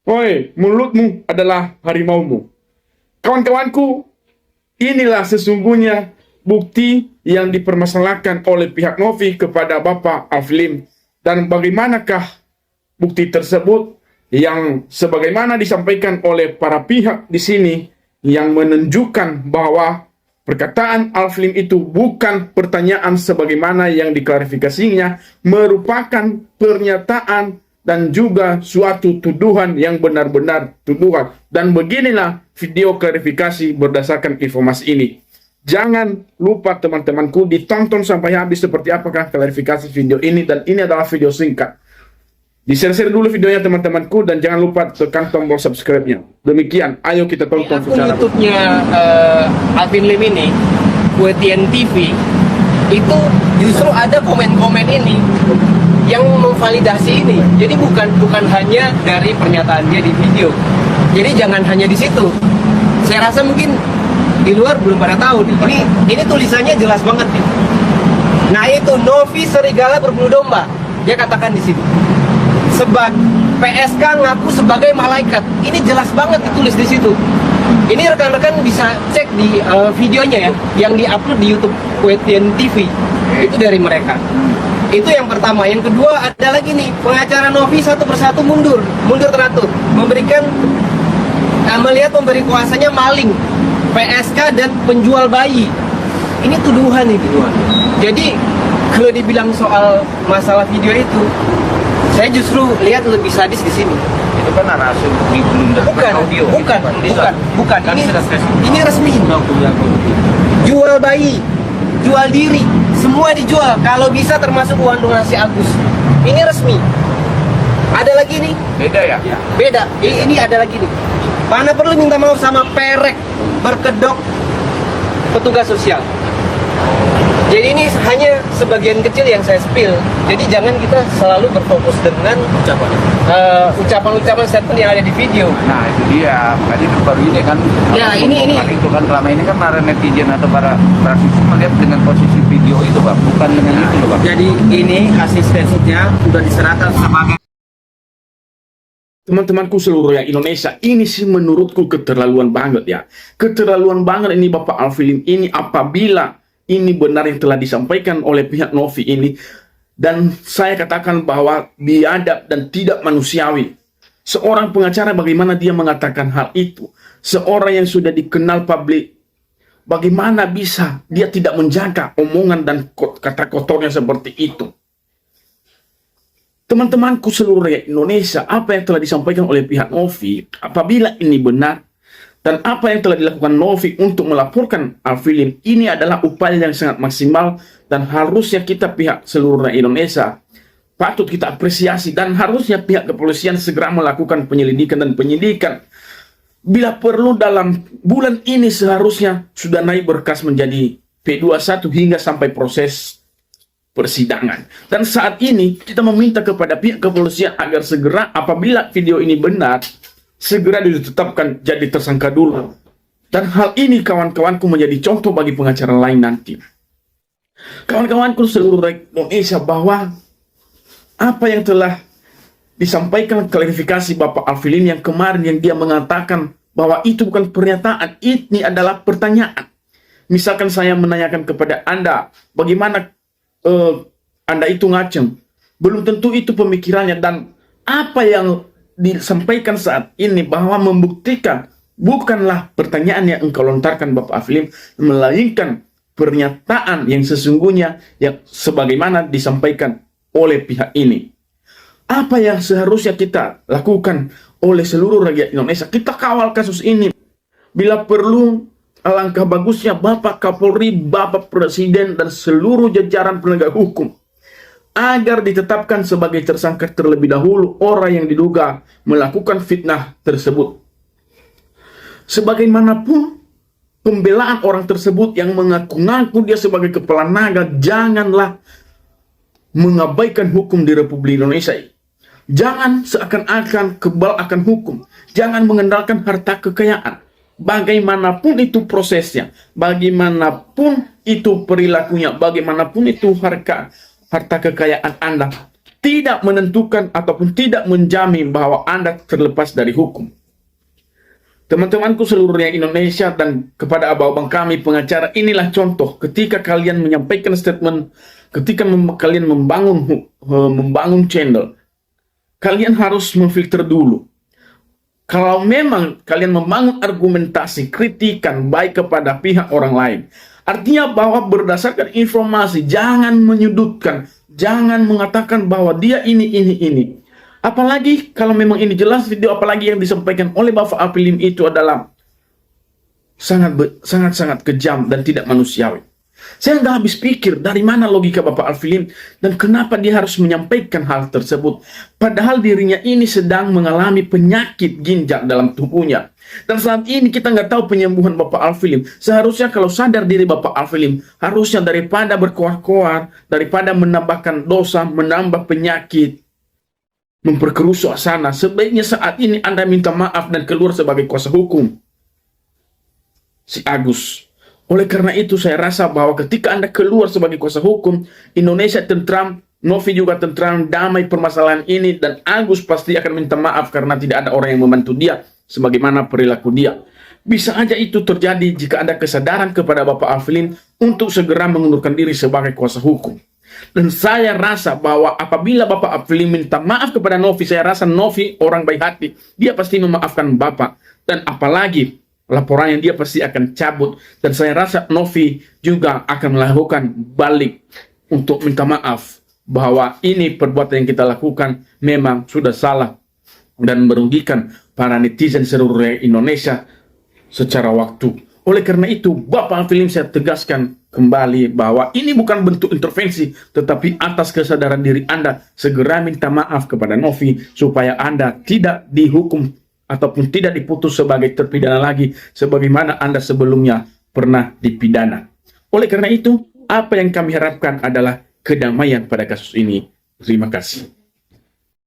Woi, mulutmu adalah harimaumu. Kawan-kawanku, inilah sesungguhnya bukti yang dipermasalahkan oleh pihak Novi kepada Bapak Alfilim. Dan bagaimanakah bukti tersebut yang sebagaimana disampaikan oleh para pihak di sini yang menunjukkan bahwa perkataan Alfilim itu bukan pertanyaan sebagaimana yang diklarifikasinya, merupakan pernyataan dan juga suatu tuduhan yang benar-benar tuduhan. Dan beginilah video klarifikasi berdasarkan informasi ini. Jangan lupa teman-temanku ditonton sampai habis seperti apakah klarifikasi video ini, dan ini adalah video singkat. Di-share dulu videonya teman-temanku dan jangan lupa tekan tombol subscribe-nya. Demikian, ayo kita tonton secara YouTube-nya Alvin Lim ini, WTN TV, itu justru ada komen-komen ini yang memvalidasi ini. Jadi bukan hanya dari pernyataan dia di video. Jadi jangan hanya di situ. Saya rasa mungkin di luar belum pada tahu. Ini tulisannya jelas banget nih. Nah itu Novi serigala berbulu domba. Dia katakan di sini. PSK ngaku sebagai malaikat. Ini jelas banget ditulis di situ. Ini rekan-rekan bisa cek di videonya ya, yang diupload di YouTube WTN TV. Itu dari mereka. Itu yang pertama. Yang kedua ada lagi nih, pengacara Novi satu persatu mundur teratur, melihat memberi kuasanya maling, PSK dan penjual bayi. Ini tuduhan nih, tuduhan. Jadi kalau dibilang soal masalah video itu, saya justru lihat lebih sadis di sini. Itu kan narasi belum Bukan. Ini resmi. Jual bayi, jual diri, semua dijual. Kalau bisa termasuk uang donasi Agus. Ini resmi. Ada lagi nih. Beda ya? Beda. Ini ada lagi nih. Mana perlu minta maaf sama perek berkedok petugas sosial. Jadi ini hanya sebagian kecil yang saya spill. Jadi jangan kita selalu berfokus dengan ucapan-ucapan statement yang ada di video. Nah itu dia, makanya itu baru ini kan. Ya ini. Itu kan selama ini kan para netizen atau para praktisi melihat dengan posisi video itu Bang, bukan dengan itu loh Bang. Jadi ini asistennya sudah diserahkan sebagai. teman-temanku seluruh yang Indonesia, ini sih menurutku keterlaluan banget ya. Keterlaluan banget ini Bapak Alfilim ini apabila ini benar yang telah disampaikan oleh pihak Novi ini. Dan saya katakan bahwa biadab dan tidak manusiawi. Seorang pengacara bagaimana dia mengatakan hal itu? Seorang yang sudah dikenal publik, bagaimana bisa dia tidak menjaga omongan dan kata kotornya seperti itu? Teman-temanku seluruh Indonesia, apa yang telah disampaikan oleh pihak Novi, apabila ini benar, dan apa yang telah dilakukan Novi untuk melaporkan Alfilim, ini adalah upaya yang sangat maksimal, dan harusnya kita pihak seluruh Indonesia patut kita apresiasi, dan harusnya pihak kepolisian segera melakukan penyelidikan dan penyidikan. Bila perlu dalam bulan ini seharusnya sudah naik berkas menjadi P21 hingga sampai proses persidangan. Dan saat ini kita meminta kepada pihak kepolisian agar segera apabila video ini benar, segera ditetapkan jadi tersangka dulu. Dan hal ini kawan-kawanku menjadi contoh bagi pengacara lain nanti. Kawan-kawanku seluruh Indonesia, bahwa apa yang telah disampaikan klarifikasi Bapak Alfilim yang kemarin, yang dia mengatakan bahwa itu bukan pernyataan, ini adalah pertanyaan. Misalkan saya menanyakan kepada Anda, bagaimana Anda itu ngaceng? Belum tentu itu pemikirannya. Dan apa yang disampaikan saat ini bahwa membuktikan bukanlah pertanyaan yang engkau lontarkan Bapak Alfilim, melainkan pernyataan yang sesungguhnya yang sebagaimana disampaikan oleh pihak ini. Apa yang seharusnya kita lakukan oleh seluruh rakyat Indonesia? Kita kawal kasus ini. Bila perlu, alangkah bagusnya Bapak Kapolri, Bapak Presiden, dan seluruh jajaran penegak hukum agar ditetapkan sebagai tersangka terlebih dahulu orang yang diduga melakukan fitnah tersebut. Sebagaimanapun pembelaan orang tersebut yang mengaku-ngaku dia sebagai kepala naga, janganlah mengabaikan hukum di Republik Indonesia. Jangan seakan-akan kebal akan hukum. Jangan mengandalkan harta kekayaan. Bagaimanapun itu prosesnya, bagaimanapun itu perilakunya, bagaimanapun itu harta kekayaan Anda, tidak menentukan ataupun tidak menjamin bahwa Anda terlepas dari hukum. Teman-temanku seluruh rakyat Indonesia dan kepada abang-abang kami pengacara, inilah contoh ketika kalian menyampaikan statement, ketika kalian membangun channel, kalian harus memfilter dulu. Kalau memang kalian membangun argumentasi, kritikan baik kepada pihak orang lain, artinya bahwa berdasarkan informasi, jangan menyudutkan, jangan mengatakan bahwa dia ini. Apalagi kalau memang ini jelas video, apalagi yang disampaikan oleh Bapak Afilim itu adalah sangat kejam dan tidak manusiawi. Saya nggak habis pikir dari mana logika Bapak Afilim dan kenapa dia harus menyampaikan hal tersebut. Padahal dirinya ini sedang mengalami penyakit ginjal dalam tubuhnya. Dan saat ini kita nggak tahu penyembuhan Bapak Afilim. Seharusnya kalau sadar diri Bapak Afilim, harusnya daripada berkoar-koar, daripada menambahkan dosa, menambah penyakit, memperkeruh suasana, sebaiknya saat ini Anda minta maaf dan keluar sebagai kuasa hukum si Agus. Oleh karena itu saya rasa bahwa ketika Anda keluar sebagai kuasa hukum, Indonesia tentram, Novi juga tentram, damai permasalahan ini, dan Agus pasti akan minta maaf karena tidak ada orang yang membantu dia sebagaimana perilaku dia. Bisa aja itu terjadi jika ada kesadaran kepada Bapak Afilim untuk segera mengundurkan diri sebagai kuasa hukum. Dan saya rasa bahwa apabila Bapak Afilim minta maaf kepada Novi, saya rasa Novi orang baik hati, dia pasti memaafkan Bapak. Dan apalagi laporannya dia pasti akan cabut. Dan saya rasa Novi juga akan melakukan balik untuk minta maaf bahwa ini perbuatan yang kita lakukan memang sudah salah dan merugikan para netizen seluruh Indonesia secara waktu. Oleh karena itu, Bapak Afilim saya tegaskan kembali bahwa ini bukan bentuk intervensi, tetapi atas kesadaran diri Anda segera minta maaf kepada Novi supaya Anda tidak dihukum ataupun tidak diputus sebagai terpidana lagi sebagaimana Anda sebelumnya pernah dipidana. Oleh karena itu, apa yang kami harapkan adalah kedamaian pada kasus ini. Terima kasih.